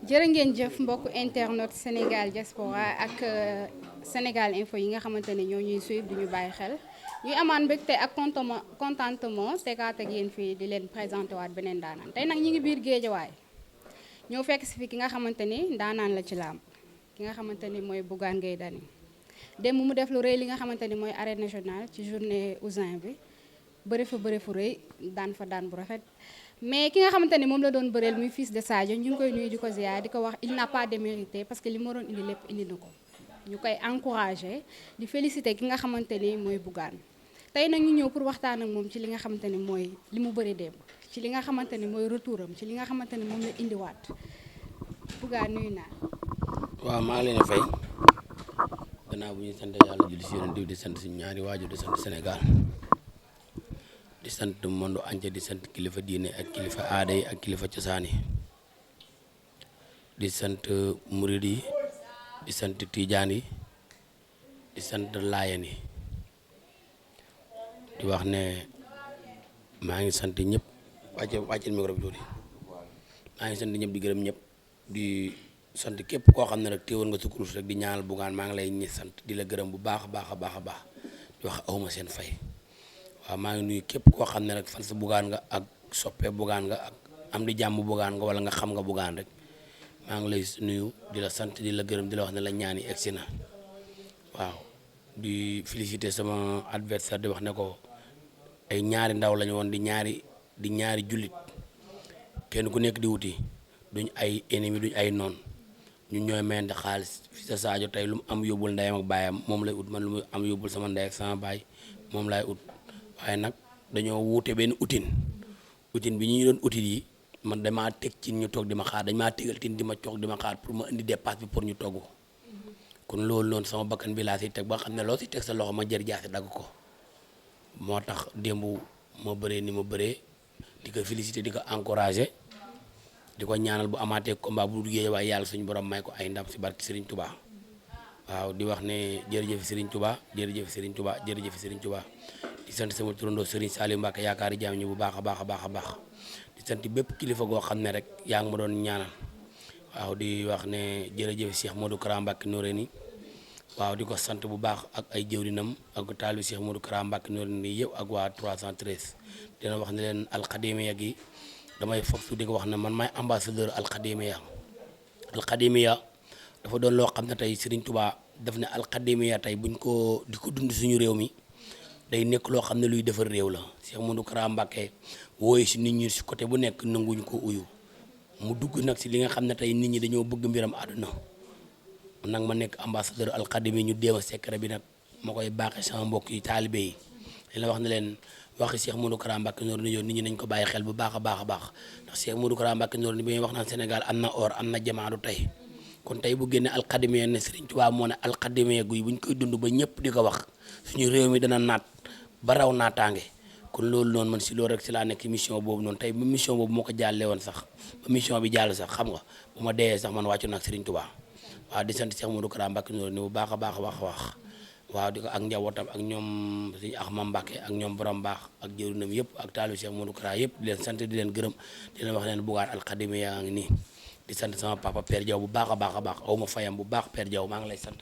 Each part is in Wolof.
jërë ngeen jëf mbokku internet Sénégal diaspora ak Sénégal info yi nga xamante ne ñoo ñuy suivre du ñu bàyyi xel ñuy amaan mbégte ak contentement tegaat ak yéen fii di leen présenté waat beneen daanaan tey nag ñi ngi biir géejawaay ñoo fekk si fi ki nga xamante ni daanaan la ci làmb ki nga xamante ni mooy Bougane Gueye Dany démb mu def lu rëy li nga xamante ni mooy arène nationale ci journée Ouzin bi bëri fu rëy daan fa daan bu rafet mais ki nga xamante ni moom la doon bëreel muy fils de Sadio ñu ngi koy nuyu di ko ziar di ko wax il n'a pas démérité parce que li ma doon indi lépp indi na ko ñu koy encouragé di félicité ki nga xamante ni mooy Bougane tey nag ñu ñëw pour waxtaan ak moom ci li nga xamante ni mooy li mu bëri démb ci li nga xamante ni mooy retouram ci li nga xamante ni moom la indiwaat Bougane nuyu naa. waaw maa ngi leen a fay gannaaw bu ñuy sant yàlla julli si yonent bi di sant suñu ñaari waajur di sant Sénégal di sant monde entier di sant kilifa diine ak kilifa aada yi ak kilifa cosaan yi di sant murid yi di sant tijaan yi di sant laayen yi di wax ne maa ngi sant ñëpp wàccel micro bi tuuti maa ngi sant ñëpp di gërëm ñëpp di sant képp koo xam ne rek téewoon nga sa kurus rek di ñaanal Bougane maa ngi lay ñi sant di la gërëm bu baax a baax a baax a baax di wax awma seen fay waaw maa ngi nuyu képp koo xam ne rek fan sa Bougane nga ak soppee Bougane nga ak am di jàmm Bougane nga wala nga xam nga Bougane rek maa ngi lay nuyu di la sant di la gërëm di la wax ne la ñaan yi egsi na waaw di féliciter sama adversaire di wax ne ko ay ñaari ndaw lañu woon di ñaari jullit kenn ku nekk di wuti duñ ay ennemi duñ ay noon ñun ñooy mayante xaalis fi sa Sadio tey lu mu am yóbbul ndeyam ak baayam moom lay ut man lu mu am yóbbul sama ndey ak sama baay moom laay ut waaye nag dañoo wuute benn utin bi ñu doon utit yi man damaa teg ci ñu toog di ma xaar dañ maa tegal tin di ma toog di ma xaar pour ma indi dépasse bi pour ñu togg ko kon loolu noonu sama bakkan bi laa si teg ba xam ne loo si teg sa loxo ma jër jaasi dagg ko moo tax démb ma bëree ni ma bëree di ko féliciter di ko encourager di ko ñaanal bu amaatee combat bu duggee waaye yàlla suñu borom may ko ay ndam si barki Serigne Touba waaw di wax ne jërëjëf Serigne Touba jërëjëf Serigne Touba jërëjëf Serigne Touba di sant sama turandoo Serigne Saliou Mbacke yaakaari jaam ñi bu baax a baax a baax a baax di sant bépp kilifa goo xam ne rek yaa ngi ma doon ñaanal waaw di wax ne jërëjëf Cheikh Modou Kara Mbacke Noreyni waaw di ko sant bu baax ak ay jëwrinam ak taalibu Cheikh Modou Kara Mbacke Noreyni yëpp ak waa 313 dina wax ne leen alxadimiya gi damay foog di ko wax ne man maay ambassadeur alxadimiya dafa doon loo xam ne tey Serigne Touba daf ne alxadimiya tey buñ ko di ko dund suñu réew mi day nekk loo xam ne luy defar réew la Cheikh Modou Kara Mbacke wooyu si nit ñi si côté bu nekk nanguñu ko uyu mu dugg nag si li nga xam ne tey nit ñi dañoo bëgg mbiram àdduna nag ma nekk ambassadeur alxadimi ñu déema secret bi nag ma koy baaxee sama mbokk yi taalibe yi la wax ne leen waxi Cheikh Modou Kara Mbacke Noreyni yoon nit ñi nañ ko bàyyi xel bu baax a baax a baax ndax Cheikh Modou Kara Mbacke Noreyni bi may wax naan Sénégal am na or am na jamaanu tey kon tey bu génne alxadimiya ne Serigne Touba moo ne alxadimiya guy buñ koy dund ba ñëpp di ko wax suñu réew mi dana naat ba raw naataange kon loolu noonu man si loolu rek si laa nekk mission boobu noonu tey ba mission boobu moo ko jàllee woon sax ba mission bi jàll sax xam nga bu ma deyee sax man wàccu nag Serigne Touba waaw di sant Cheikh Modou Kara Mbacke Noreyni bu baax a baax a baax a wax waaw di ko ak njabootam ak ñoom suñu Axma Mbacke ak ñoom borom baax ak jëwrinam yëpp ak taalu Cheikh Modou Kara yëpp di leen sant di leen gërëm di leen wax leen Bougane alxadimi yaa ngi nii di sant sama papa Père Diaw bu baax a baax a baax aw ma fayam bu baax Père Diaw maa ngi lay sant.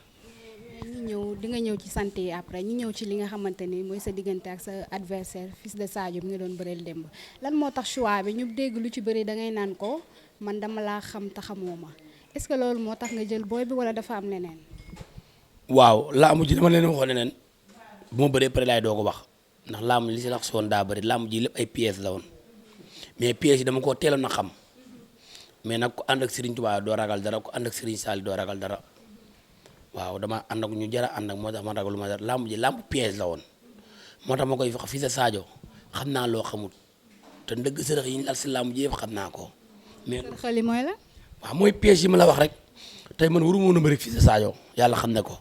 di nga ñëw ci sant yi après ñu ñëw ci li nga xamante ni mooy sa diggante ak sa adversaire fils de Sadio mi nga doon bëreel démb lan moo tax choix bi ñu dégg lu ci bëri da ngay naan ko man dama laa xam te xamoo ma est-ce que loolu moo tax nga jël booy bi wala dafa am leneen. waaw laamu ji dama leen waxoon ne leen bu ma bëree pare laay doo ko wax ndax laamu li si lax soon daa bëri laamu ji lépp ay pièces la woon mais pièces yi dama koo teeloon a xam mais nag ku ànd ak Serigne Touba doo ragal dara ku ànd ak Serigne Sall doo ragal dara waaw dama ànd ak ñu jara ànd ak moo tax ma ragalu ma dara laamu ji laamu pièces la woon moo tax ma koy wax fii sa Sadio xam naa loo xamut te ndëgg sërëx yi ñu lal si laamu ji yëpp xam naa ko mais xali mooy la waaw mooy pièces yi ma la wax rek tey man waru moon a bëri fii sa Sadio yàlla xam ne ko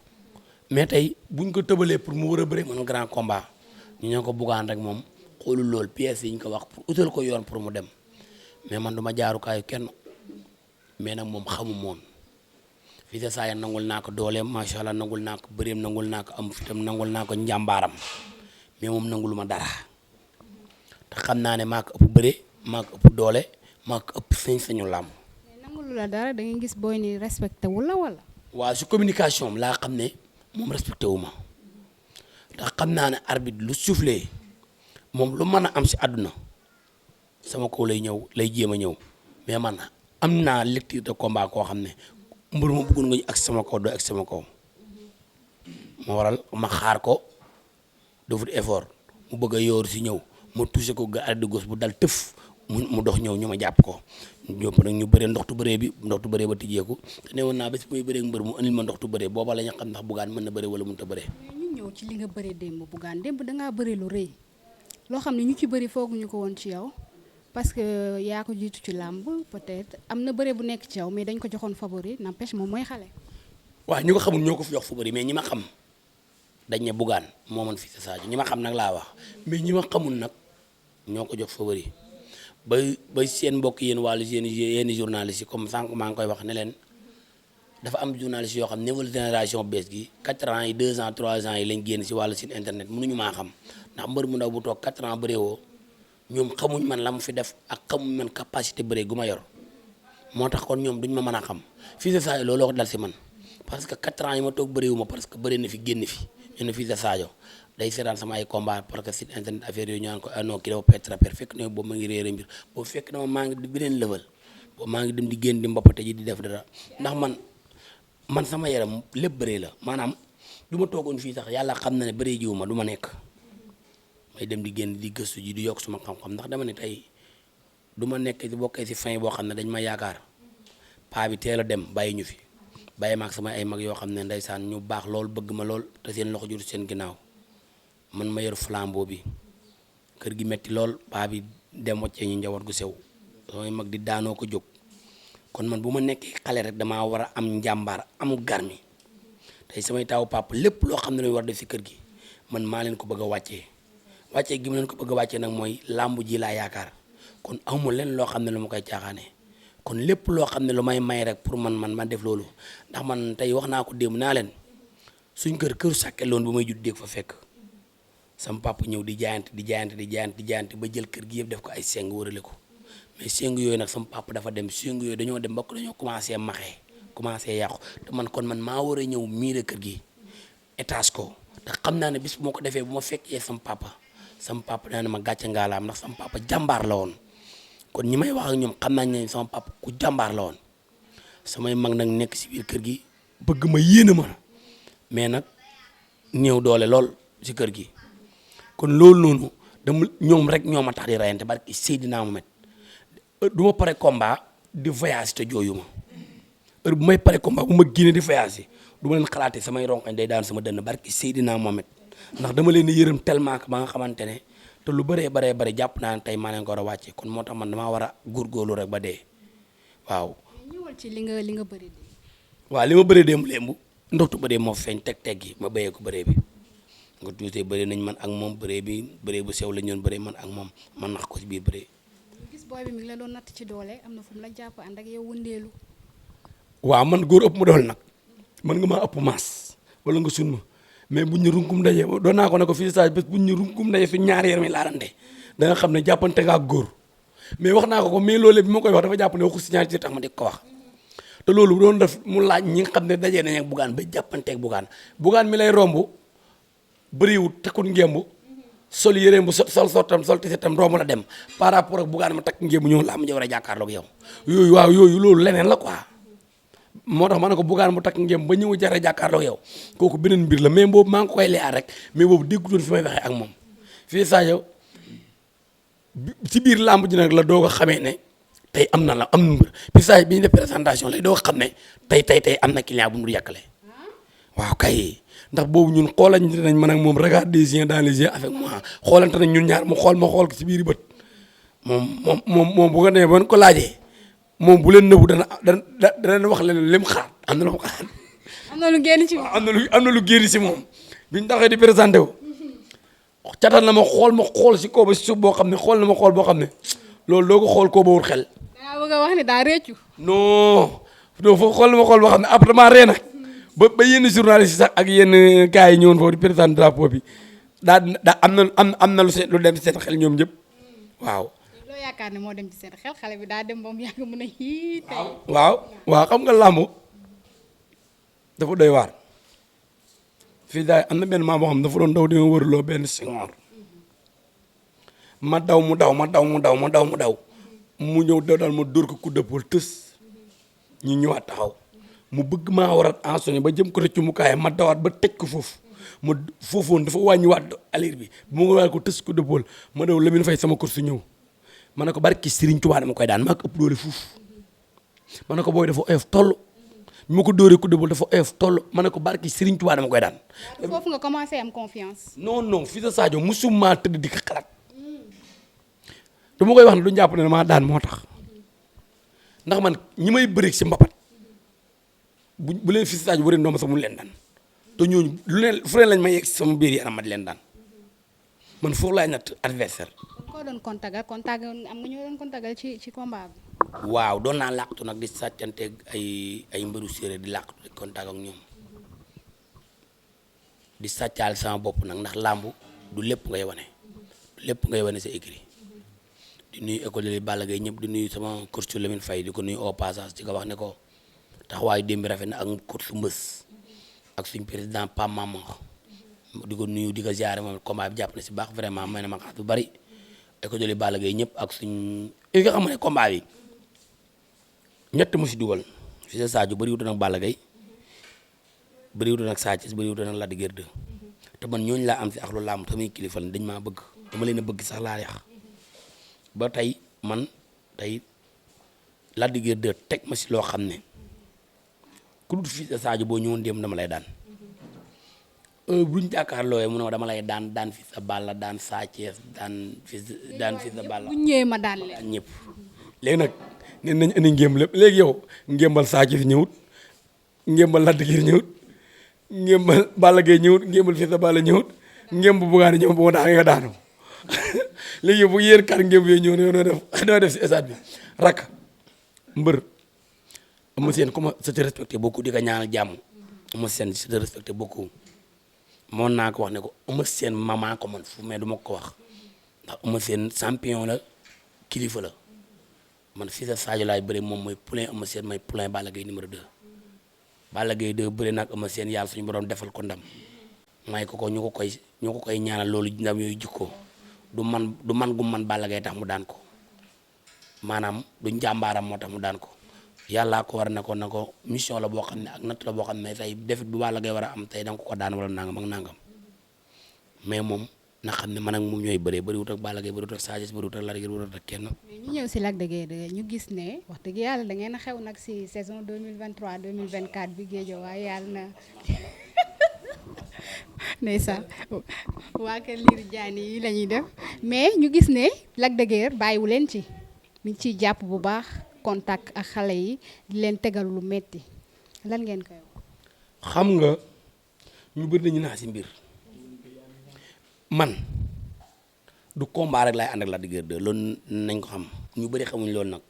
mais tey buñ ko tëbalee pour mu war a bëri man grand combat ñu ñoo ko Bougane rek moom xoolul lool pièces yi ñu ko wax pour utal ko yoon pour mu dem mais man duma jaarukaayu kenn mais nag moom xamu moon fii sa Sadio nangul naa ko dooleem macha allah nangul naa ko bëreem nangul naa ko am fitam nangul naa ko njàmbaaram mais moom nangul ma dara te xam naa ne maa ko ëpp bëre maa ko ëpp doole maa ko ëpp sañ-sañu làmb. nangul deful la dara da nga gis booy ni respecté wu la wala. waaw si communication laa xam ne moom respecté wu ma ndax xam naa ne arbitre lu soufflé moom lu mën a am si àdduna sama kaw lay ñëw lay jéem a ñëw mais man am naa lecture de combat koo xam ne mbër ma bëggoon nga ñu ak sama kaw doo ak sama kaw moo waral ma xaar ko defut effort mu bëgg a yooru si ñëw ma touché ko ga arrêt de gauche bu dal tëf mu dox ñëw ñu ma jàpp ko ñëpp nag ñu bëree ndoxtu bëree ba tijjeeku te ne woon naa bés muy bëree mbër mu andil ma ndoxtu bëree booba la ñu xam ndax Bougane mën na bëree wala mënut a bëree. ñu ñëw ci li nga bëree démb Bougane démb dangaa bëree lu rëy loo xam ne ñu ci bëri fooguñu ko woon ci yow parce que yaa ko jiitu ci làmb peut-être am na bëree bu nekk ci yow mais dañ ko joxoon favori n'empêche moom mooy xale. waaw ñu ko xamul ñoo ko fi jox favori mais ñi ma xam dañ ne Bougane moo mën Fils de Sadio ñi ma xam nag laa wax mais ñi ma xamul nag ñoo ko jox favori ba seen mbokk yéen wàllu yéen journalistes yi comme sànq maa ngi koy wax ne leen dafa am journalistes yoo xam nouvelle génération bees gi 4 ans yi 2 ans 3 ans yi lañ génn si wàllu site internet mënuñu maa xam ndax mbër mu ndaw bu toog 4 ans bëree woo ñoom xamuñ man la mu fi def ak xamuñ man capacité bëree gu ma yor moo tax kon ñoom duñ ma mën a xam Fils de Sadio looloo ko dal si man parce que 4 ans yi ma toog bëreewu ma parce que bëree na fi génn fi ñu ne Fils de Sadio day seetaan sama ay combat parce que site internet affaire yooyu ñu naan ko non kii dafa pétraper fekk na boobu ma ngi réere mbir boobu fekk na maa ngi di beneen level boobu maa ngi dem di génn di mbappate ji di def dara ndax man sama yaram lépp bëree la maanaam du ma toogoon fii sax yàlla xam na ne bëree jiwu ma du ma nekk may dem di génn di gëstu ji di yokk suma xam-xam ndax dama ne tey du ma nekk di bokkee si fin boo xam ne dañ ma yaakaar paa bi teel a dem bàyyi ñu fi bàyyi ma ak sama ay mag yoo xam ne ndeysaan ñu baax lool bëgg ma lool te seen loxo jur seen ginnaaw man ma yor flambeau bi kër gi metti lool paa bi dem wàccee ñu njaboot gu sew samay mag di daanoo ko jóg kon man bu ma nekkee xale rek damaa war a am njàmbaar am garmi tey samay taawu papa lépp loo xam ne lañu war def si kër gi man maa leen ko bëgg a wàccee gi ma leen ko bëgg a wàccee nag mooy làmb ji laa yaakaar kon amul leen loo xam ne lu ma koy caaxaane kon lépp loo xam ne lu may may rek pour man def loolu ndax man tey wax naa ko démb naa leen suñ kër sàkket loon bu may judd dégg fa fekk sama papa ñëw di jaayante ba jël kër gi yëpp def ko ay seng wërale ko mais seng yooyu nag sama papa dafa dem seng yooyu dañoo dem ba dañoo commencé maxee commencé yàqu te man maa war a ñëw miire kër gi étage ko te xam naa ne bis bu ma ko defee bu ma fekkee sama papa naa ne ma gàcce ngaalaam ndax sama papa jàmbaar la woon kon ñi may wax ak ñoom xam nañ ne sama papa ku jàmbaar la woon samay mag nag nekk si biir kër gi bëgg ma yéene ma mais nag néew doole lool si kër gi kon loolu noonu ñoom rek ñoo ma tax di rayante barki Seydina Mohamed du ma pare combat di voyage te jooyu ma heure bu may pare combat bu ma génnee di voyage du ma leen xalaatee samay ronkañ day daan sama dënn barki Seydina Mohamed ndax dama leen di yërëm tellement que ba nga xamante ne te lu bëree jàpp naa ne tey maa leen ko war a wàcce kon moo tax man damaa war a góorgóorlu rek ba dee waaw. ñëwal ci li nga bëri de. waaw li ma bëree démb lémbu ndoxtu bëree moo feeñ teg gi ma béyee ko bëree bi nga tuutee bëree nañ man ak moom bëree bu sew la ñoon bëree man ak moom man nax ko si biir bëree. gis booy bi mi ngi la doon natt ci doole am na fu mu la jàpp ànd ak yow wëndeelu. waaw man góor ëpp ma doole nag man nga maa ëpp maas wala nga sun ma mais buñ ñu runkum ndaje doon naa ko ne ko Fils de Sadio bés buñ ñu runkum ndaje su ñaari yaram yi laalante da nga xam ne jàppante nga ak góor mais wax naa ko mais loolu bi ma koy wax dafa jàpp ne waxu si ñaari ci tax ma di ko wax te loolu doon def mu laaj ñi nga xam ne dajee nañ ak Bougane ba jàppanteeg Bougane mi lay romb bëriwut takkut ngemb sol yéreem bu sol tisetam romb la dem par rapport ak Bougane ma takk ngemb ñëw laa ma war a jàkkaarloog yow yooyu loolu leneen la quoi moo tax ma ne ko Bougane mu takk ngemb ba ñëw jara jàkkaarloog yow kooku beneen mbir la mais boobu maa ngi koy leer rek mais boobu déggutoon fi may waxee ak moom fii Sadio ci biir làmb ji nag la doog a xamee ne tey am na mbër fii Sadio bi ñu def présentation lay doog a xam ne tey am na client bu mu yàkkale waaw kay ndax boobu ñun xoolante nañ man ak moom regard des yeux dans les yeux avec moi xoolante nañ ñun ñaar mu xool ma xool ko ci biir bët moom bu ko demee ba ko laajee moom bu leen nëbbu dana wax leen lim xaar am na lu xaar. am na lu génn ci moom am na lu génn ci moom biñ taxee di présenté wu catal na ma xool si kaw ba si suuf boo xam ne xool na ma xool boo xam ne loolu doo ko xool koo ba wut xel. daa bëgg a wax ne daa réccu. non foofu xool na ma xool boo xam ne après maa ree nag ba yenn journaliste sax ak yenn gars yi ñëwoon foofu di présenté drapeau bi daa am na lu dem seen xel ñoom ñëpp waaw. loo yaakaar ne moo dem ci seen xel xale bi daa dem ba mu yàgg mën a yii tey. waaw xam nga làmb dafa doy waar fii daal am na benn maa boo xam dafa doon daw di ma wërloo benn Senghor ma daw mu daw mu ñëw daal ma dóor ko coup de pôle tës ñu ñëwaat taxaw mu bëgg maa war a ensonné ba jëm ko rëccu mu kaay ma dawaat ba tëj ko foofu ma foofoon dafa wàññiwaat allure bi bu ma ko tës coup de pôle ma daw Lamine Faye sama course ñëw ma ne ko barki Serigne Touba dama koy daan maa ko ëpp doole fuuf ma ne ko booy dafa oyof toll bi ma ko dóoree coup de pôle dafa oyof toll ma ne ko barki Serigne Touba dama koy daan. foofu nga commencé am confiance. non fii sa Sadio musuma tëdd di ko xalaat dama koy wax ne du jàpp ne maa daan moo tax ndax man ñi may bëri si mbapat bu leen fii sa Sadio bëri ndoom sax mu leen daan te ñooñu lu leen fu leen lañ may yegg si sama biir yaram ma di leen daan man foofu laay natt adversaire. koo doon contact am nga ñoo doon contact ci combat bi. waaw doon naa làqatu nag di sàccanteeg ay mbëru séeréer di làqatu di contact ak ñoom di sàccaal sama bopp nag ndax làmb du lépp ngay wane sa écrit di nuyu école yi Balla Gaye ñëpp di nuyu sama coach Lamine Faye di ko nuyu au passage di ko wax ne ko taxawaayu démb rafet na ak coach mbës ak suñ président Pam Mama di ko nuyu di ko ziare moom combat bi jàpp na si baax vraiment may na ma xaat bu bari école yi Balla Gaye ñëpp ak suñ yi nga xam ne combat bi ñett mu si dugal fi sa Sadio bëriwutoon ak Balla Gaye bëriwutoon ak Sa Thiès bëriwutoon ak Lac de Guiers 2 te man ñooñu laa am si ak lu làmb tamit kilifa lañ dañ maa bëgg dama leen a bëgg sax laa yax ba tey Lac de Guiers 2 teg ma si loo xam ne ku dul fii sa Sadio boo ñëwoon dem dama lay daan buñ jàkkaarloo mu ne dama lay daan fi sa Balla daan Sa Thiès daan fi sa Balla bu ñëwee ma daan leen ñëpp léegi nag nee nañ indi ngémb lépp léegi yow ngémbal Sa Thiès ñëwut ngémbal Lac de Guiers ñëwut ngémbal Balla Gaye ñëwut ngémbal fi sa Balla ñëwut ngémb bu Bougane ñëw bu ma daan nga daanu léegi bu yéen kar ngémb yooyu ñëw noo def si stade bi rak mbër ama seen comme sa te respecté beaucoup di ko ñaanal jàmm ama seen sa te respecté beaucoup moon naa ko wax ne ko ama seen maman ko man fu mais du ma ko wax ndax ama seen champion la kilifa la man fii sa Sadio laay bëri moom mooy poulain ama seen mooy poulain Balla Gaye numéro 2 Balla Gaye 2 bëri nag ama seen yàlla suñu borom defal ko ndam may ko ñu ko koy ñaanal loolu ndam yooyu jikko du man gu man Balla Gaye tax mu daan ko maanaam du njàmbaaram moo tax mu daan ko yàllaa ko war na ko mission la boo xam ne ak natt la boo xam ne tey defit bu Balla Gaye war a am tey danga ko daan wala nangam ak nangam mais moom na xam ne man ak moom ñooy bëree bëriwut ak Balla Gaye bëriwut ak Sa Thiès bëriwut ak Lac de Guiers bëriwut ak kenn. ñu ñëw si Lac de Guiers ñu gis ne wax dëgg yàlla da ngeen a xew nag si saison 2023 2024 bi Guédiawaye yàlla na ndeysaan waa kër Lirou Diane yi la ñuy def mais ñu gis ne Lac de Guiers bàyyiwu leen ci mi ngi ciy jàpp bu baax contact ak xale yi di leen tegal lu metti lan ngeen koy wax. xam nga ñu bëri nañu naa si mbir man du combat rek laay ànd ak Lac de Guiers 2 loolu nañ ko xam ñu bëri xamuñ loolu nag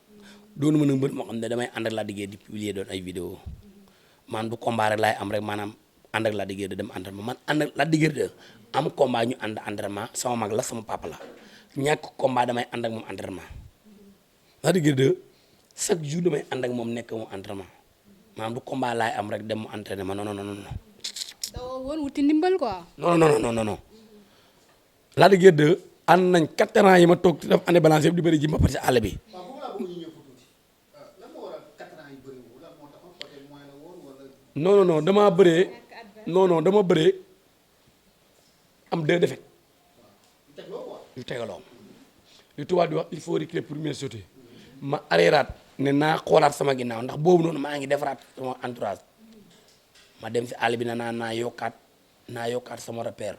doonu mën a mbër moo xam ne damay ànd ak Lac de Guiers di publier doon ay vidéo man du combat rek laay am rek maanaam ànd ak Lac de Guiers 2 dem entraînement man ànd ak Lac de Guiers 2 am combat ñu ànd entraînement sama mag la sama papa la ñàkk combat damay ànd ak moom entraînement Lac de Guiers 2 chaque jour damay ànd ak moom nekk moom entraînement maanaam du combat laay am rek dem mu entraînement non. dawoo woon wuti ndimbal quoi. non. Lac de Guiers 2 ànd nañ 4 ans yi ma toog ci def année balance yëpp di bëri ji ma pati si àll bi. non dama bëree dama bëree am 2 défaites yu tegaloo li tubaab di wax il faut reculer pour mieux sauter ma areeraat ne naa xoolaat sama ginnaaw ndax boobu noonu maa ngi defaraat sama entourage ma dem si àll bi na naa yokkaat sama repère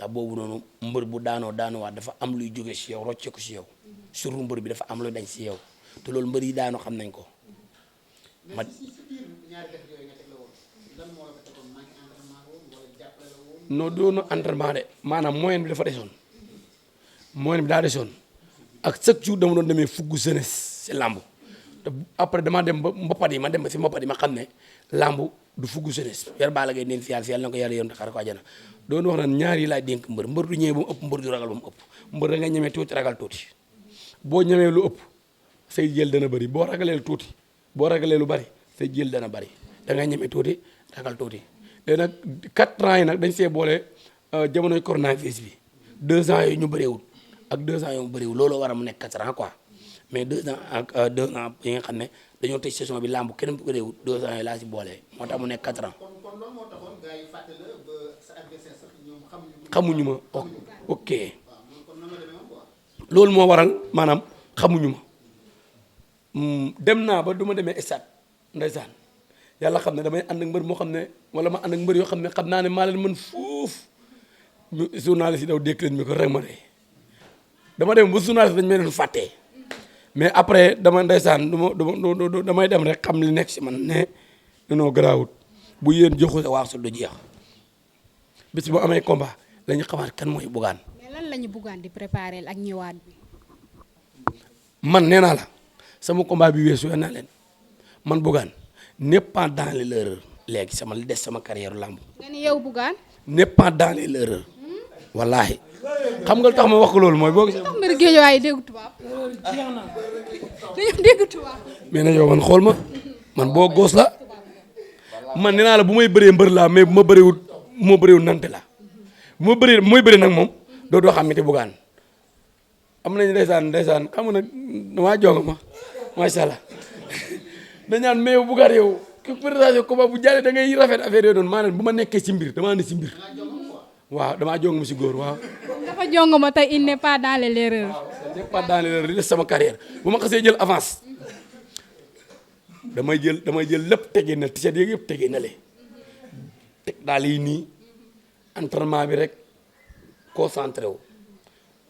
ndax boobu noonu mbër bu daanuwaat dafa am luy jóge si yow rocce ko si yow surtout mbër bi dafa am luy dañ si yow te loolu mbër yi daanu xam nañ ko ma non doonu entraînement de maanaam moyen bi dafa desoon moyen bi daa desoon ak chaque jour dama doon demee fuggu jeunesse si làmb te après dama dem ba mbapat yi ma dem ba si mbapat yi ma xam ne làmb du fuggu jeunesse yar Balla Gaye neen fi yàlla na ko yàlla yoon te xare ko àjjana doon wax naan ñaar yi laay dénk mbër du ñëwee ba mu ëpp mbër du ragal ba mu ëpp mbër da nga ñemee tuuti ragal tuuti boo ñemee lu ëpp say jël dana bëri boo ragalee lu tuuti boo ragalee lu bëri say jël dana bëri da ngay ñeme tuuti ragal tuuti léegi nag 4 ans yi nag dañ see boole jamonoy coronavirus bi 2 ans yooyu ñu bëreewul ak 2 ans yoo mu bëreewul looloo war a mu nekk 4 ans quoi mais 2 ans ak 2 ans yi nga xam ne dañoo tëj saison bi làmb kenn bu bëreewul 2 ans yi laa si boole moo tax mu nekk 4 ans. kon loolu moo taxoon gars yi fàtte la ba sa adversaire sax ñoom xamuñu ma ok kon nan la demee woon quoi. loolu moo waral maanaam xamuñu ma dem naa ba du ma demee stade ndeysaan yàlla xam ne damay ànd ak mbër moo xam ne wala ma ànd ak mbër yoo xam ne xam naa ne maa leen mën fuuf ñu journaliste yi daw dékk leen mi ko rek ma de dama dem ba journaliste dañ may leen fàttee mais après dama ndeysaan du damay dem rek xam li nekk si man ne non garaawut bu yéen joxu waaw sa du jeex bis bu amee combat la ñu xamaat kan mooy Bougane. mais lan la ñu Bougane di préparer ak ñëwaat bi. man nee naa la sama combat bi weesu naa leen man Bougane n'est pas dans l'erreur léegi sama li des sama carrière lamb. nga ni yow Bougane. n'est pas dans l'erreur wallaahi xam nga lu tax ma wax ko loolu mooy boo gisee. tax mbir géej waaye dégg tubaab. dañoo dégg tubaab. mais nag yow man xool ma man boo goos la man nee naa la bu may bëree mbër laa mais bu ma bëreewul nante la bu may bëree nag moom doo xam ne Bougane am nañu ndeysaan xam nga nag damaa jonga ma macha allah dañ naan mais yow Bougane yow ki présentation combat bu jàllee da ngay rafet affaire yooyu noonu maanaam bu ma nekkee ci mbir damaa ne ci mbir waaw damaa jong ma ci góor waaw. dafa jong ma tey il n'est pas dans l'erreur. il n'est pas dans l'erreur li des sama carrière bu ma xasee jël avance damay jël lépp tegee na t-shirt yeeg yëpp tegee na le teg daal yi nii entraînement bi rek concentré wu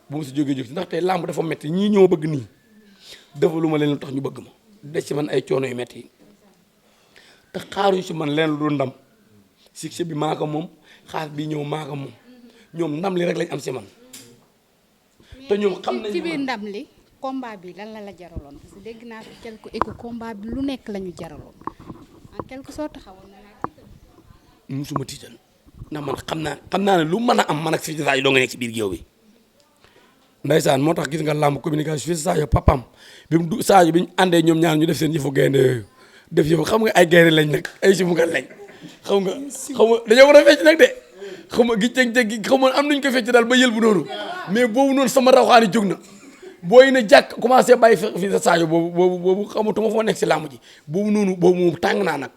bu mu si jógee jóg si ndax tey làmb dafa metti ñii ñoo bëgg nii dafa lu ma leen lu tax ñu bëgg ma des ci man ay coono yu metti te xaaruñu si man leen lu dul ndam succès bi maa ko moom xaar bi ñëw maa ko moom ñoom ndam li rek lañ am si man te ñoom xam nañu ci biir ndam li combat bi lan la jaraloon parce que dégg naa fi quelque écho combat bi lu nekk la ñu jaraloon en quelque sorte xawoon na laa tiital. musuma tiital ndax man xam naa ne lu mën a am man ak Fils de Sadio doo nga nekk ci biir géew bi ndaysaan moo tax gis nga làmb communication Fils de Sadio papam bi mu du Sadio bi ñu àndee ñoom ñaar ñu def seen yëfu gaynde yooyu def yëfu xam nga ay gaynde lañ nag ay simukat lañ xam nga dañoo war a fecc nag de xam nga gi teg xam nga am nañu ko fecc daal ba yël bu noonu mais boobu noonu sama rawxaani jóg na booy na jàkk commencé bàyyi Fils de Sadio boobu xamatuma foo nekk si làmb ji boobu moom tàng naa nag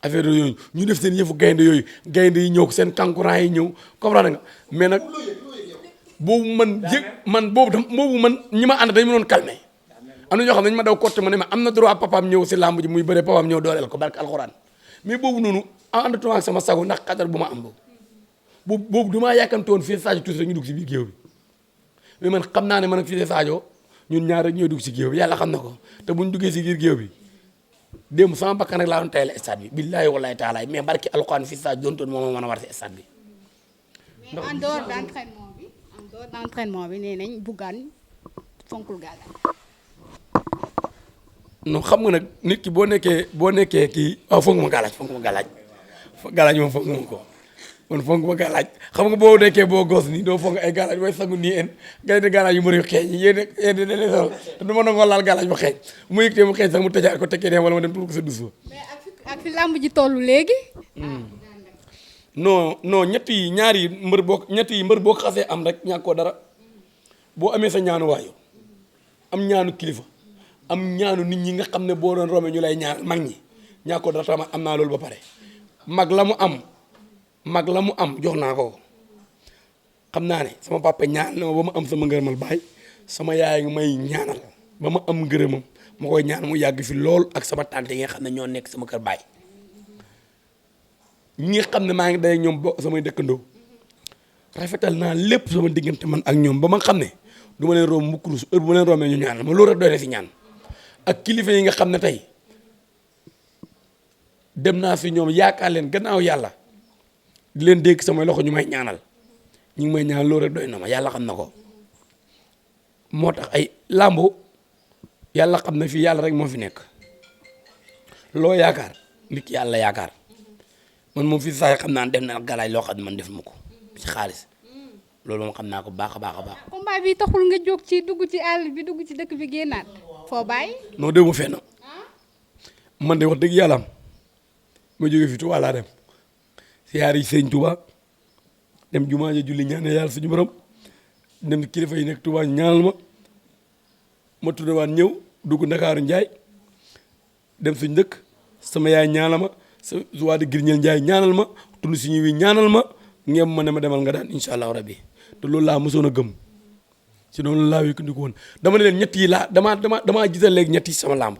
affaire yooyu ñu def seen yëfu gaynde yooyu gaynde yi ñëw seen concurrent yi ñëw comprendre nga mais nag boobu man ñi ma ànd dañu ma doon calmer am na ñoo xam ne dañu ma daw korte ma ne ma am na droit papaam ñëw si làmb ji muy bëre papaam ñëw dooleel ko barke alxuraan mais boobu noonu àndatuma ak sama sago ndax xatar bu ma am boobu damaa yàkkamte woon Fils de Sadio tuuti rek ñu dugg si biir géew bi mais man xam naa ne man ak Fils de Sadio ñun ñaar rek ñooy dugg si géew bi yàlla xam na ko te buñ duggee si biir géew bi démb sama bakkan rek laa doon tayal stade bi billaahi wallaahi taalaay mais barki alxuraan Fils de Sadio doon toon moom mën a war si stade bi. mais en dehors d'entraînement bi nee nañ Bougane fonkul gàllaaj. non xam nga nag nit ki boo nekkee kii waaw fonk ma gàllaaj gàllaaj moom fonk ma ko man fonk ma gàllaaj xam nga boo nekkee boo gos nii doo fonk ay gàllaaj way sangu nii en gay de gàllaaj yu bëri xeeñ yéen da leen sol te du ma nangoo laal gàllaaj ba xeeñ mu yëg te mu xeeñ sax mu tëjaat ko tekkee dem wala ma dem tuur ko sa dus ba mais ak fi làmb ji tollu léegi. non ñett yi mbër boo xasee am rek ñàkkoo dara boo amee sa ñaanu waayu am ñaanu kilifa am ñaanu nit ñi nga xam ne boo doon romee ñu lay ñaan mag ñi ñàkkoo dara tamit am naa loolu ba pare mag la mu am jox naa ko xam naa ne sama papa ñaan na ma ba ma am sama ngërëmal baay sama yaay ngi may ñaanal ba ma am ngërëmam ma koy ñaan mu yàgg fi lool ak sama tante yi nga xam ne ñoo nekk sama kër baay ñi nga xam ne maa ngi day ñoom samay dëkkandoo rafetal naa lépp sama diggante man ak ñoom ba ma xam ne du ma leen romb mukk rus heure bu ma leen rombee ñu ñaanal ma loolu rek doy na si ñaan ak kilifa yi nga xam ne tey dem naa fi ñoom yaakaar leen gannaaw yàlla di leen dégg samay loxo ñu may ñaanal ñu ngi may ñaanal loolu rek doy na ma yàlla xam na ko moo tax ay làmbo yàlla xam na fii yàlla rek moo fi nekk loo yaakaar nit ki yàlla yaakaar man moom fii saa xam naa def na galaay loo xam ne man def ma ko ci xaalis loolu moom xam naa ko baax a baax a baax. combat bi taxul nga jóg ci dugg ci àll bi dugg ci dëkk bi génnaat foo bàyyi. non déw ma fenn man de wax dëgg yàlla am ma jógee fi Touba laa dem siyaar yi sëñ Touba dem jumaa ja julli ñaanal yàlla suñu borom dem kilifa yi nekk Touba ñaanal ma tuddawaat ñëw dugg Ndakaaru Njaay dem suñ dëkk sama yaay ñaanal ma sa waa di Girñel Njaay ñaanal ma tund si ñëwi ñaanal ma ngeen ma ne ma demal nga daan incha allahu rabbi te loolu laa mosoon a gëm si noonu laa wékkandiku woon dama ne leen ñett yi laa damaa gisal léegi ñett yi sama làmb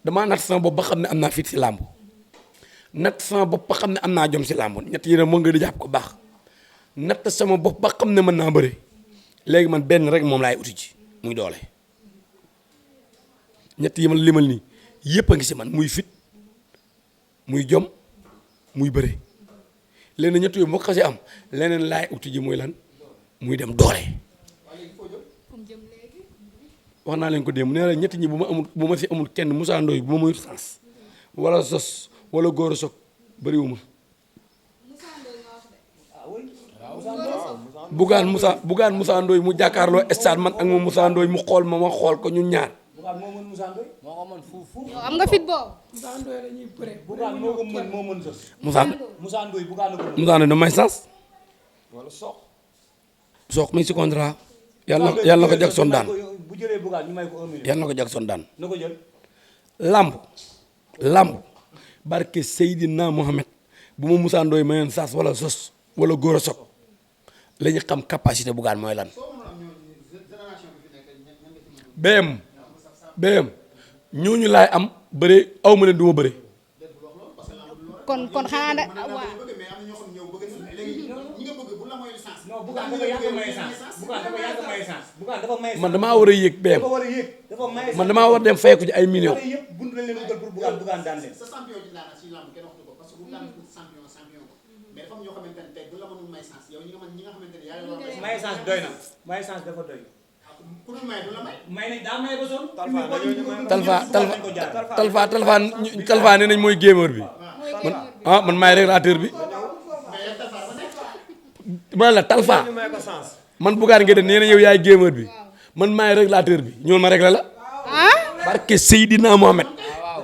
damaa natt sama bopp ba xam ne am naa fit si làmb natt sama bopp ba xam ne am naa jom si làmb ñett yi nag moo nga di jàpp ko baax natt sama bopp ba xam ne mën naa bëre léegi man benn rek moom laay uti ci muy doole ñett yi ma limal nii yëpp a ngi si man muy fit muy jom muy bëre léegi ñett yooyu moo ko xasee am leneen laay uti ji muy lan muy dem doole. wax naa leen ko démb nee na ñetti ñi bu ma si amul kenn Moussa Ndoye bu ma muy sens wala sos wala góor a soog bëriwuma. Bugaan Moussa Ndoye mu jàkkaarloo stade man ak moom Moussa Ndoye mu xool ma xool ko ñun ñaar. yow am nga fit boobu. Moussa Ndoye damay sens. sox mi si contrat. yàlla na ko Jackson daan. yàlla na ko Jackson daan. lamb barke Seydina Mohamed bu ma Moussa Ndoye mayoon sas wala sos wala góor a soog la ñu xam capacité Bougane mooy lan. BM ñooñu laay am bëre aw ma leen du ma bëre. kon xanaa da waaw. man damaa war a yéeg BM man damaa war dem fayeku ci ay millions. Talfa nee nañ mooy gamer bi man maay régulateur bi man la Talfa man Bougane nga dem nee na yow yaay gamer bi man maay régulateur bi ñoon ma réglé la barke Seydina Mohamed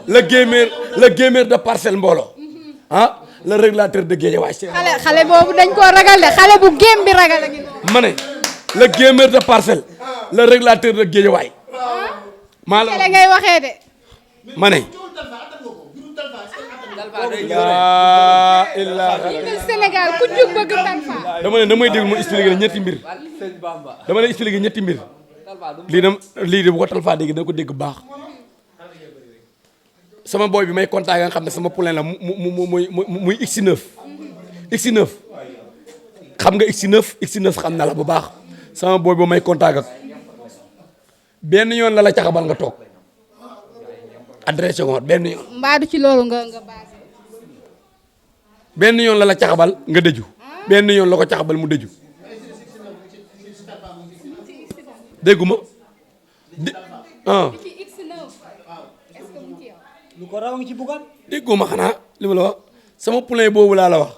le gamer de Parcelles Mbooloo le régulateur de Guédiawaye xale boobu dañ koo ragal de xale bu game bi ragal a ngi ma ne le gamer de Parcelles le régulateur de Guédiawaye maa la ngay waxee de. ma ne Sénégal ku jóg bëgg Talfa. dama ne damay déglu ma expliqué la ñetti mbir dama lay expliqué ñetti mbir lii de bu ko Talfa dégg dana ko dégg baax sama boy bi may contact nga xam ne sama poulain la muy X9 xam nga X9 xam na la bu baax sama boy ba may contact ak benn yoon la caxabal nga toog adressé ko benn yoon. mbaadu ci loolu nga basé. benn yoon la caxabal nga dëju benn yoon la ko caxabal mu dëju dégguma lu ko raw ngi ci Bougane. dégguma xanaa li ma la wax sama poulain boobu laa la wax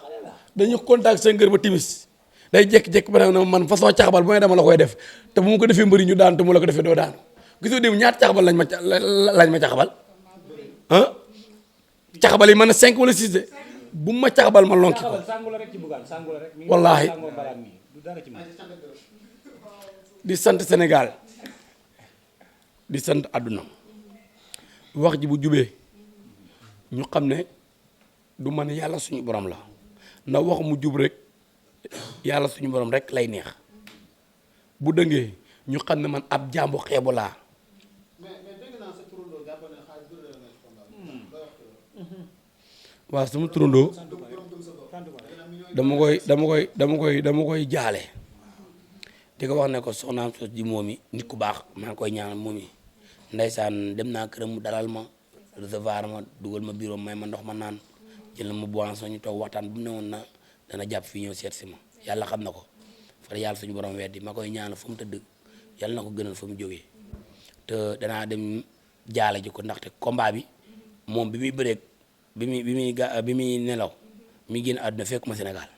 dañu contact sa ngër ba timis day jékki-jékki ba ne man façon caxabal bu may dama la koy def te bu mu ko defee mbëri ñu daan te mu la ko defee doo daanu gisoo démb ñaata caxabal lañ ma caxabal caxabal yi man na 5 wala 6 de bu ma caxabal ma lonki ko wallaahi di sant Sénégal di sant àdduna wax ji bu jubee ñu xam ne du man yàlla suñu borom la ndax wax mu jub rek yàlla suñu borom rek lay neex bu dëngee ñu xam ne man ab jàmbu xeebu laa waaw sama turandoo dama koy jaale di ko wax ne ko soxnaam sos ji moom yi nit ku baax maa ngi koy ñaanal moom yi ndeysaan dem naa këram mu dalal ma recevoir ma dugal ma bureau may ma ndox ma naan jël ma boisson ñu toog waxtaan bu ne woon na dana jàpp fii ñëw seet si ma yàlla xam na ko fa yàlla suñu borom weddi ma koy ñaanal fu mu tëdd yàlla na ko gënal fa mu jógee te danaa dem jaale ji ko ndaxte combat bi moom bi muy bëreeg bi muy nelaw mi génn àdduna fekk ma Sénégal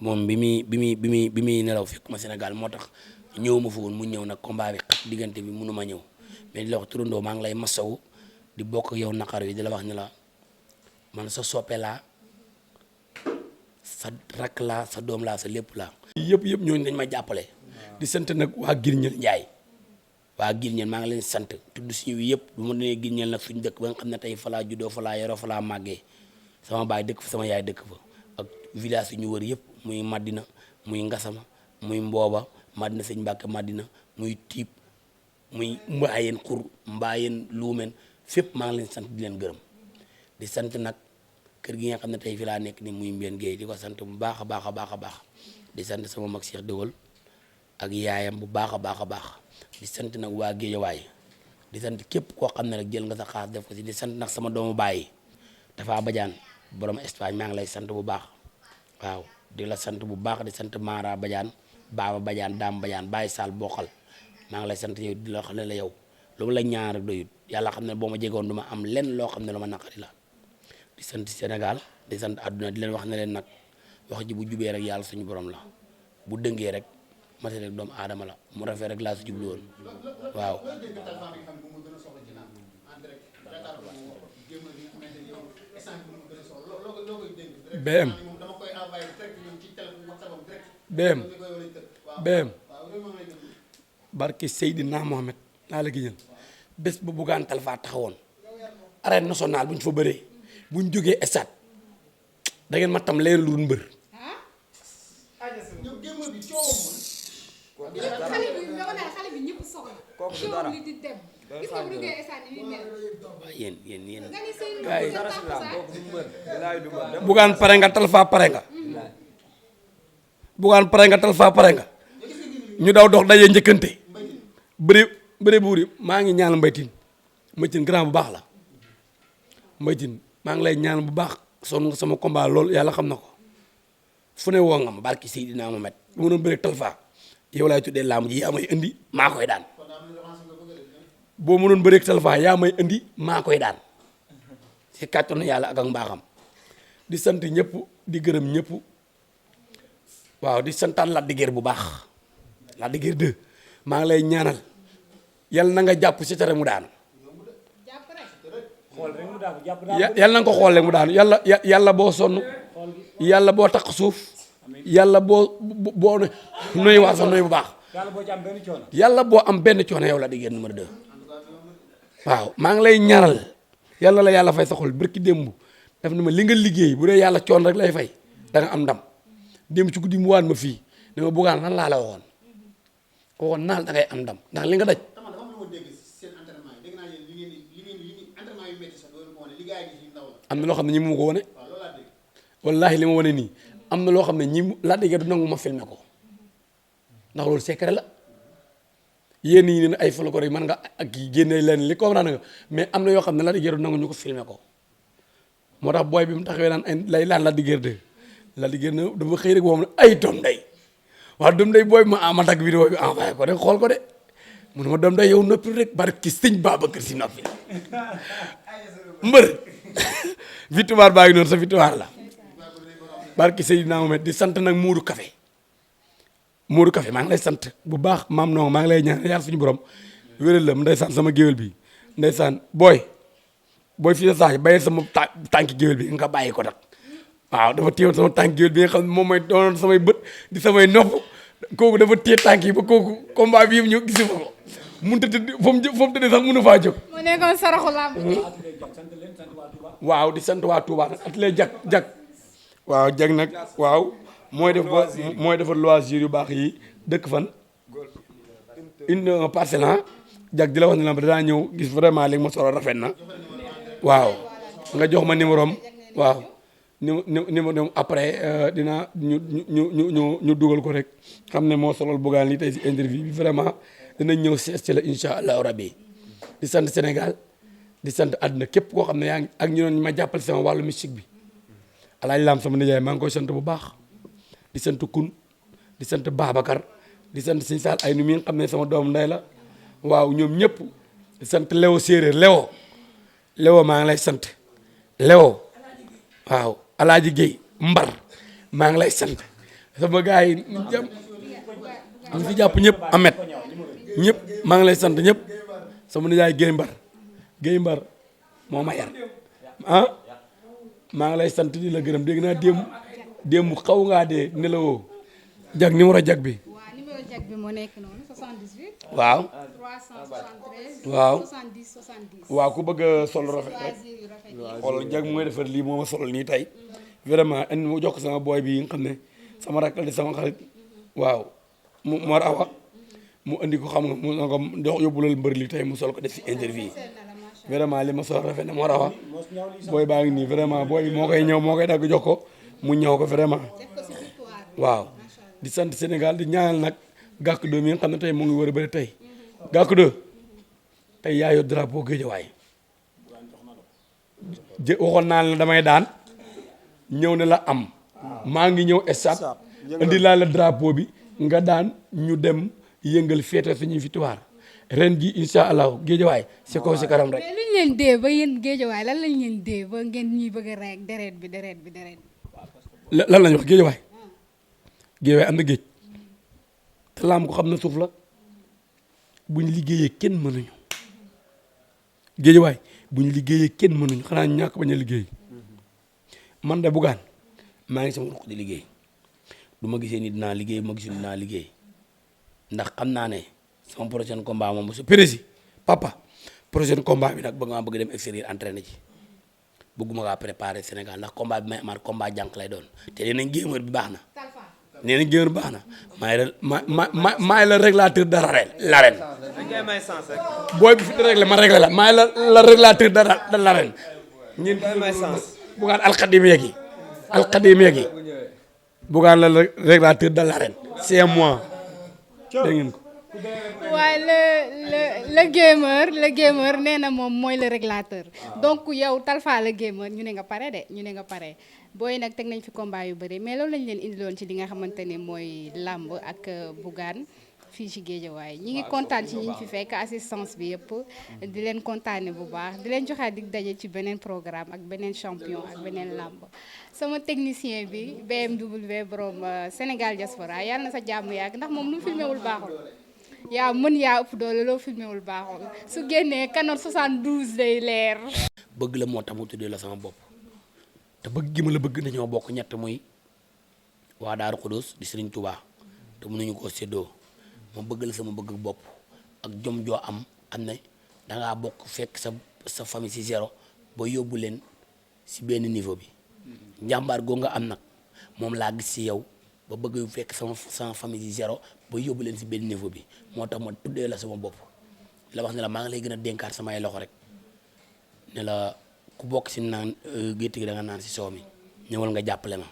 moom bi muy nelaw fekk ma Sénégal moo tax ñëw ma fa woon mu ñëw nag combat bi xat diggante bi mënu ma ñëw mais di la wax turandoo maa ngi lay masawu di bokk yow naqar wi di la wax ni la man sa soppe laa sa rakk laa sa doom laa sa lépp laa. yëpp ñooñu dañ ma jàppale di sant nag waa Girñel Njaay waa Girñel maa ngi leen sant tudd suñu yëpp bu ma nee Girñel nag suñu dëkk ba nga xam ne tey fa laa juddoo fa laa yoroo fa laa màggee sama baay dëkk fa sama yaay dëkk fa ak village yi ñu wër yëpp muy Madina muy Ngasama muy Mbooba Madina Sëñ Mbàkke Madina muy Tiib muy Mbaayeen Xur Mbaayeen Luumen fépp maa ngi leen sant di leen gërëm di sant nag kër gi nga xam ne tey fi laa nekk ni muy Mbène Guèye di ko sant bu baax a baax a baax a baax di sant sama mag Cheikh Dégol ak yaayam bu baax a baax a baax di sant nag waa Géejawaay di sant képp koo xam ne rek jël nga sa xaas def ko si di sant nag sama doomu baay dafa bajaan borom Espagne maa ngi lay sant bu baax waaw di la sant bu baax di sant Mara Badiane Baba Badiane Dame Badiane Baye Sall bokkal maa ngi lay sant yow di la wax ne la yow lu ma la ñaan rek doyut yàlla xam ne boo ma jegoon du ma am lenn loo xam ne lu ma naqari la di sant Sénégal di sant àdduna di leen wax ne leen nag wax ji bu jubee rek yàlla suñu borom la bu dëngee rek mate rek doomu aadama la mu rafet rek laa si jublu woon waaw. BM barke Seydina Mohamed naa la giñal bés ba Bougane Talfa taxawoon arène nationale bu ñu fa bëree bu ñu jógee stade da ngeen ma tam leer lu dul mbër. xale bi ñëpp soxla. kooku du dara di dem. gis nga bu duggee stade ni mel. waaw yéen. Bougane pare nga Talfa pare nga. Bougane pare nga Talfa pare nga. ñu daw dox daje njëkkante. bëre buuri maa ngi ñaan mbaytin mbaytin grand bu baax la mbaytin maa ngi lay ñaan bu baax sonn nga sama combat lool yàlla xam na ko fu ne woo nga ma barki Seydina Mohamed bu ma doon bëre Talfa yow laay tuddee laamu ji yaa may indi maa koy daan boo ma doon bëre Talfa yaa may indi maa koy daan si kàttanu yàlla ak mbaaxam di sant ñëpp di gërëm ñëpp waaw di santaan Lac de Guiers bu baax Lac de Guiers 2 maa ngi lay ñaanal yàlla na nga jàpp si tere mu daanu yàlla na nga ko xool rek mu daanu yàlla boo sonn yàlla boo takk suuf yàlla boo nuyu waa sa nuyu bu baax yàlla boo am benn coono yow Lac de Guiers numéro 2 waaw maa ngi lay ñaanal yàlla la yàlla fay sa xol barki démb def na ma li nga liggéey bu dee yàlla coon rek lay fay da nga am ndam démb ci guddi mu waan ma fii dama Bougane lan laa la waxoon ko waxoon naal da ngay am ndam ndax li nga daj. am na loo xam ne ñi mu ko wane wallaahi li ma wane nii am na loo xam ne ñi Lac de Guiers du nangu ma filmé ko ndax loolu secret la yéen ñi ne ay folklore yi mën nga ak génne leen li comprendre nga mais am na yoo xam ne Lac de Guiers du nangu ñu ko filmé ko moo tax booy bi mu taxawee naan ay lay laan Lac de Guiers 2 Lac de Guiers ne dafa xëy rek boo xam ne ay doom day waaw doom day booy bi ma dagg vidéo bi envoyé ko rek xool ko de mu ne ma doom day yow noppi rek barki sëñ Babacar Si noppi mbër victoire baa ngi noonu sa victoire la barki Seydina Mohamed di sant nag Modou Café maa ngi lay sant bu baax maam non maa ngi lay ñaan yàlla suñu borom wéral la ndeysaan sama géwél bi ndeysaan booy fii sa sax bàyyil sama tànki géwél bi nga bàyyi ko nag waaw dafa téewoon sama tànki géwél bi nga xam ne moom mooy doonoon samay bët di samay nopp kooku dafa téye tànk yi ba kooku combat bi yëpp ñu gisu ko mënut a tëdd foofu tëdd sax mënu faa jóg. mu nekkoon saraxu làmb ji. waaw di sant waa Touba nag atelier jag waaw jag nag waaw mooy defar loisir yu baax yi dëkk fan une parcelle jag di la wax ne la danaa ñëw gis vraiment li ma solo rafet na waaw nga jox ma numéro am waaw numéro après dina ñu dugal ko rek xam ne moo solol Bougane lii tey si interview bi vraiment dinañ ñëw seet ci la incha allahu rabbi di sant Sénégal di sant àdduna képp koo xam ne yaa ngi ak ñu doon ma jàppal sama wàllu musique bi Alaaji Lam sama nijaay maa ngi koy sant bu baax di sant Kun di sant Babacar di sant Sëñ Saal ay nu mi nga xam ne sama doom ndey la waaw ñoom ñëpp di sant Léo séeréer Léo maa ngi lay sant Léo waaw Alaaji Guèye Mbar maa ngi lay sant sama gars yi ñu fi jàpp ñëpp amet ñëpp maa ngi lay sant ñëpp sama nijaay Guèye Mbar moo ma yar ah maa ngi lay sant di la gërëm dégg naa démb xaw ngaa dee nelawoo jag numéro jag bi. waaw numéro jag bi moo nekk noonu 78. waaw 373. waaw 70 70. waaw ku bëgg a sol rafet rek xoolal jag mu ngay defar lii moo ma solal nii tey vraiment indi mu jox ko sama booy bi nga xam ne sama rakk la di sama xarit waaw mu Mor Awa mu indi ko xam nga mu na ko jox yóbbulal mbër li tey mu sol ko def ci interview vraiment li ma sol rafet na Mor Awa booy baa ngi nii vraiment booy bi moo koy ñëw moo koy dagg jox ko mu ñëw ko vraiment waaw di sant Sénégal di ñaanal nag Gàkku 2 mi nga xam ne tey mu ngi war a bëri tey Gàkku 2 tey yaa yor drapeau Guédiawaye waxoon naa la damay daan ñëw ne la am maa ngi ñëw stade indi laa la drapeau bi nga daan ñu dem yëngal féete suñuy victoire ren ji incha allah Guédiawaye si kaw si kanam rek. mais luñ leen dee ba yéen Guédiawaye lan lañ leen dee ba ngeen ñuy bëgg a rek deret bi. lan lañ wax Guédiawaye am na géej te laam ko xam na suuf la buñ liggéeyee kenn mënuñu Guédiawaye buñ liggéeyee kenn mënuñu xanaa ñàkk bañ a liggéey man de Bougane maa ngi sama ruq di liggéey du ma gisee ni dinaa liggéey bu ma gisee dinaa liggéey ndax xam naa ne sama prochain combat moom su prési papa prochain combat bi nag bëgg dem extérieur entraîné ci bëgguma kaa préparer Sénégal ndax combat bi may amaat combat jànq lay doon te dinañ gémeur bi baax na nee nañ gémeur bi baax na maay la régulateur de l'arène booy bi fi di réglé ma réglé la maay la régulateur de l'arène ñun Bougane alxadim yeegi Bougane la régulateur de l'arène c'est moi dégg ngeen ko waaye le gamer nee na moom mooy le régulateur donc yow Talfa le gamer ñu ne nga pare booy nag teg nañ fi combat yu bëri mais loolu lañ leen indiloon ci li nga xamante ne mooy làmb ak Bougane fii ci Guédiawaye ñi ngi kontaan ci ñi ñu fi fekk assistance bi yëpp di leen kontaane bu baax di leen joxaat dig daje ci beneen programme ak beneen champion ak beneen làmb sama technicien bi BMW borom Sénégal diaspora yàlla na sa jàmm yàgg ndax moom lu mu filmé wul baaxul yaa mën yaa ëpp doole loo filmé wul baaxul su génnee Canon 72 day leer. bëgg la moo tax mu tuddee la sama bopp te bëgg gi ma la bëgg nañoo bokk ñett muy waa Daaru Xudoos di Sëriñ Tuubaa te mënuñu koo séddoo ma bëgg la sama bëgg bopp ak jom joo am ne dangaa bokk fekk sa famille si zéro ba yóbbu leen si benn niveau bi njàmbaar goo nga am nag moom laa gis si yow ba bëgg fekk sama famille si zéro ba yóbbu leen si benn niveau bi moo tax ma tuddee la sama bopp la wax ne la maa ngi lay gën a dénkaat samay loxo rek ne la ku bokk si naan gétt gi da nga naan si soow mi ñëwal nga jàppale ma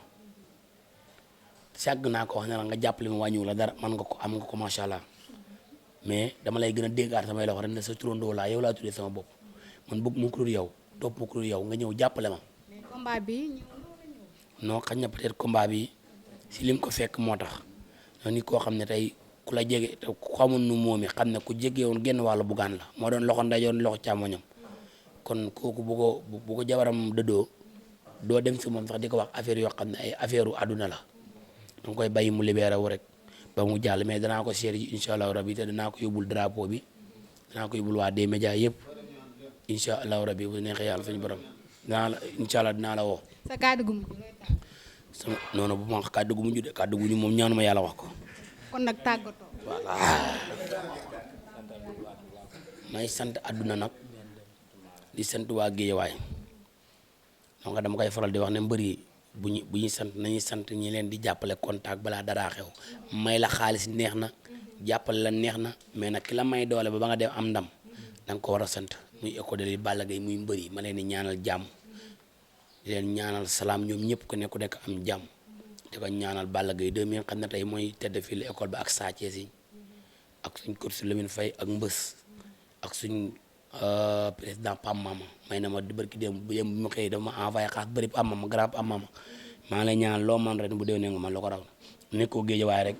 sàgg naa ko wax ne la nga jàppale ma wàññiwu la dara man nga ko am nga ko macha allah mais dama lay gën a déggaat samay loxo rek ne sa turandoo laa yow laa tuddee sama bopp man bëgg mu ko dul yow topp mu ko dul yow nga ñëw jàppale ma. mais combat bi. non xañ na peut-être combat bi si lim ko fekk moo tax noonu nit koo xam ne tey ku la jege te ku xamul nu moom xam ne ku jege woon genn wàllu Bougane la moo doon loxo ndeyjoor loxo càmmoñam kon kooku bu ko jabaram dëddoo doo dem si moom sax di ko wax affaire yoo xam ne ay affaire u àdduna la danga koy bàyyi mu libéré wu rek ba mu jàll mais danaa ko seet yi incha allahu rabi te danaa ko yóbbul drapeau bi danaa ko yóbbul waa des médias yëpp incha allahu rabi bu neexee yàlla suñu borom incha allah dinaa la woo. sa kàddu gu mujj sama noonu bu ma kàddu gu mujj de kàddu gu ñu moom ñaanu ma yàlla wax ko. kon nag tàggatoo. voilà may sant àdduna nag di sant waa Guédiawaye donc dama koy faral di wax ne mbër yi bu ñuy sant nañuy sant ñi leen di jàppale contact balaa daraa xew may la xaalis neex na jàppale la neex na mais nag ki la may doole ba nga dem am ndam da nga ko war a sant muy école de Balla Gaye muy mbër yi ma leen di ñaanal jàmm di leen ñaanal salaam ñoom ñëpp ku nekk am jàmm di ko ñaanal Balla Gaye 2 mi nga xam ne tey mooy tedd fii la école ba ak Sa Thiès yi ak suñ coach Lamine Faye ak Mbës ak suñ président Pam Mama may na ma di barki démb bu mu xëy dafa ma envoyé xaas bëri Pam Mama grand Pam Mama maa ngi lay ñaanal loo man ren bu déwénee nga man la ko raw nekkoo Guédiawaye rek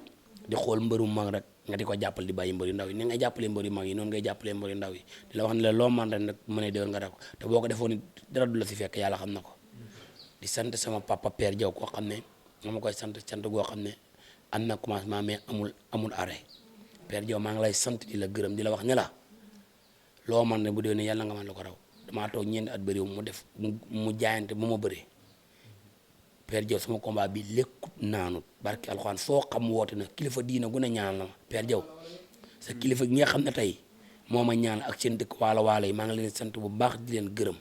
di xool mbëru mag rek nga di ko jàppal di bàyyi mbër yu ndaw yi ni ngay jàppalee mbër yu mag yi noonu ngay jàppalee mbër yu ndaw yi di la wax ne la loo man ren rek mënee déwén nga def ko te boo ko defoon dara du la si fekk yàlla xam na ko di sant sama papa Père Diaw koo xam ne ma koy sant goo xam ne am na commencement mais amul arrêt Père Diaw maa ngi lay sant di la gërëm di la wax ne la loo man ne bu dee ne yàlla nga man lu ko raw damaa toog ñeenti at bëriwu mu jaayante bu ma bëree Père Diaw sama combat bi lekkut naanut barki alxuraan foo xam woote na kilifa diina gu ne ñaan na ma Père Diaw sa kilifa gi nga xam ne tey moo ma ñaan ak seen dëkk waalo yi maa ngi leen sant bu baax di leen gërëm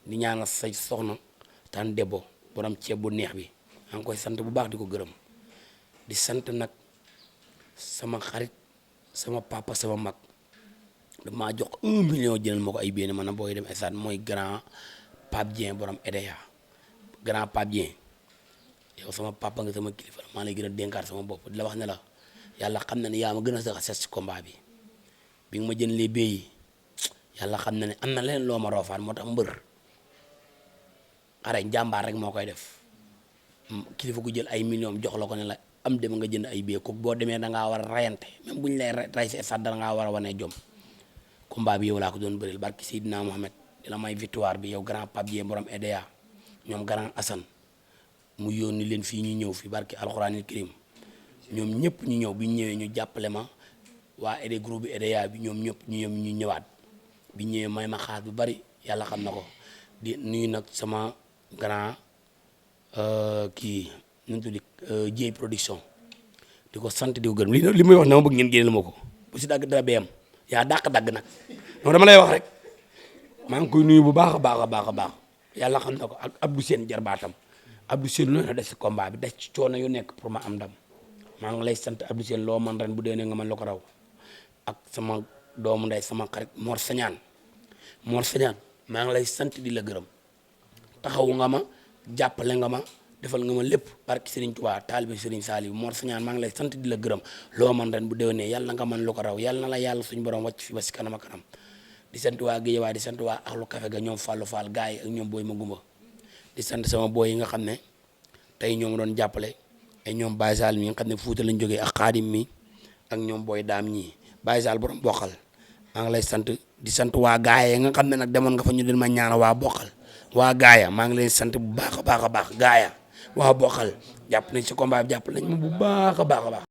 di ñaanal say soxna tan debbo borom ceeb bu neex bi maa ngi koy sant bu baax di ko gërëm di sant nag sama xarit sama papa sama mag damaa jox 1 million jënal ma ko ay béne man na booy dem stade mooy grand Pape Dieng borom EDEA grand Pape Dieng yow sama papa nga sama kilifa maa lay gën a dénkaat sama bopp di la wax ne la yàlla xam na ne yaa ma gën a sax ses ci combat bi nga ma jënlee bee yi yàlla xam na ne am na leneen loo ma roofaan moo tax mbër xare njàmbaar rek moo koy def kilifa gu jël ay millions jox la ko ne la am dem nga jënd ay bee ko boo demee da ngaa war a rayante même bu ñu lay ray si stade da ngaa war a wane jom combat bi yow laa ko doon bëreel barki Seydina Mohamed di la may victoire bi yow grand Pape Dieng borom EDEA ñoom grand Assane mu yónni leen fii ñu ñëw fi barki alxuraanil karim ñoom ñëpp ñu ñëw bi ñu ñëwee ñu jàppale ma waa EDE groupe bi EDEA bi ñoom ñëpp ñu ñëwaat bi ñëwee may ma xaar bu bari yàlla xam na ko di nuyu nag sama grand kii nu mu tudd Dieye production di ko sant di ko gërëm li may wax na ma bëgg ngeen génne ma ko bu si dagg dara bee am yaa dàq dagg nag non dama lay wax rek maa ngi koy nuyu bu baax a baax yàlla xam na ko ak Abdou Sène jarbaatam Abdou Sène loolu na des ci combat bi des ci coono yu nekk pour ma am ndam maa ngi lay sant Abdou Sène loo man ren bu dee ne nga man la ko raw ak sama doomu ndey sama xarit Mor Sagnane maa ngi lay sant di la gërëm taxawu nga ma jàppale nga ma defal nga ma lépp barki Serigne Touba taalibe Serigne Saliou Mor Sagnane maa ngi lay sant di la gërëm loo man ren bu déwénee yàlla nga man lu ko raw yàlla na la yàlla suñu borom wàcc fi ba si kanam a kanam di sant waa Guédiawaye di sant waa Axlu Café ga ñoom Fallou Fall gars yi ak ñoom booy ma gumba di sant sama booy yi nga xam ne tey ñoo ngi doon jàppale ay ñoom Baye Sall mi nga xam ne Fuuta lañ jógee ak Xaadim mi ak ñoom booy daam ñii Baye Sall borom bokkal maa ngi lay sant di sant waa gaaya nga xam ne nag demoon nga fa ñu den ma ñaana waa bokkal waa gaaya maa ngi leen sant bu baax a baax gaaya waa bokkal jàpp nañ si combat bi jàpp nañ ma bu baax a baax